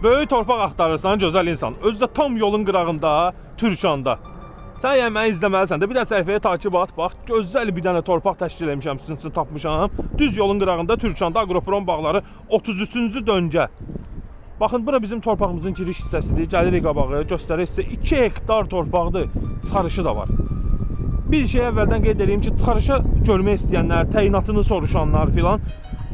Böyük torpaq axtarırsan gözəl insan. Özü də tam yolun qırağında, Türkanda. Sən yəni məni izləməlisən də, bir də səhifəyə takib at, bax, gözəl bir dənə torpaq təşkil etmişəm, sizin üçün tapmışam. Düz yolun qırağında, Türkanda, Aqroprom bağları, 33-cü döngə. Baxın, bura bizim torpağımızın giriş hissəsidir, gəlirik qabağı, göstərir sizə 2 hektar torpaqdır, çıxarışı da var. Bir şey əvvəldən qeyd edeyim ki, çıxarışa görmək istəyənlər, təyinatını soruşanlar filan,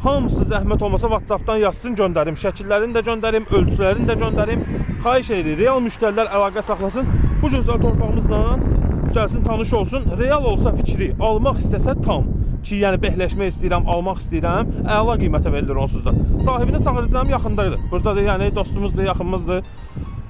hamısı zəhmət olmasa WhatsApp-dan yazsın, göndərim. Şəkillərini də göndərim, ölçülərini də göndərim. Xahiş edirik, real müştərilər əlaqə saxlasın. Bu gözəl torpağımızla gəlsin, tanış olsun. Real olsa fikri, almaq istəsə tam. Ki, yəni behləşmək istəyirəm, almaq istəyirəm, əla qiymətə verilir onsuz da. Sahibini çağıracağım, yaxındaydı. Buradadır, yəni dostumuzdur, yaxınımızdır.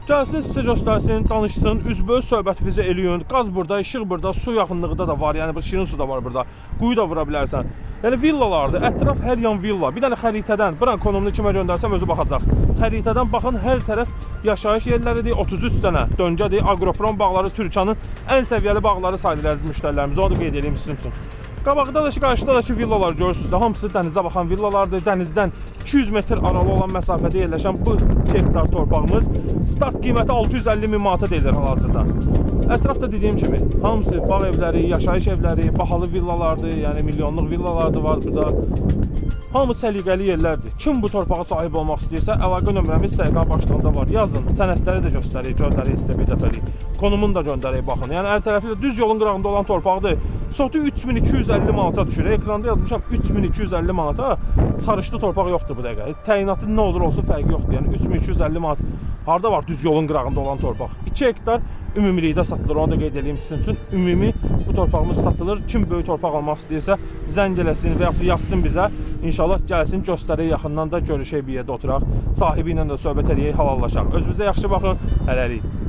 Gəlsin, sizə göstərsin, danışsın, üzbəüz söhbətinizi eləyin. Qaz burada, işıq burada, su yaxınlıqda da var, yəni şirin su da var burada. Quyu da vura bilərsən. Yəni villalardır, ətraf hər yan villa. Bir dənə xəritədən, buranın konumunu kimə göndərsəm özü baxacaq. Xəritədən baxın, hər tərəf yaşayış yerləridir, 33 dənə döngədir. Aqroprom bağları Türkiyənin ən səviyyəli bağları sayılır əziz müştərilərimiz. Onu da qeyd edeyim sizin üçün. Qabaqda da ki, qarşıda da ki, villalar görürsünüz də, hamısı dənizə baxan villalardır. Dənizdən 200 metr aralı olan məsafədə yerləşən bu 2 hektar torpağımız start qiyməti 650 min manata deyilir hal-hazırda. Ətrafda dediyim kimi, hamısı bağ evləri, yaşayış evləri, bahalı villalardır, yəni milyonluq villalardır var burada. Hamı səliqəli yerlərdir. Kim bu torpağa sahib olmaq istəyirsə, əlaqə nömrəmiz səhifə başlığında var. Yazın, sənədləri də göstərik, göndərik sizə bir dəfəlik. Konumunu da göndərik, baxın. Yəni, hər tərəfli düz yolun qırağında olan torpaqdır. Sotu 3250 manata düşür. Ekranda yazmışam 3250 manata. Çıxarışlı torpaq yoxdur bu dəqiqə. Təyinatı nə olur olsun fərqi yoxdur. Yəni 3250 manat harda var düz yolun qırağında olan torpaq? 2 hektar ümumilikdə satılır. Onu da qeyd edeyim sizin üçün. Ümumi bu torpağımız satılır. Kim böyük torpaq almaq istəyirsə zəng eləsin və ya yazsın bizə. İnşallah gəlsin, göstərək, yaxından da görüşək, bir yerdə oturaq. Sahibi ilə də söhbət eləyək, halallaşaq. Özünüzə yaxşı baxın. Hələlik.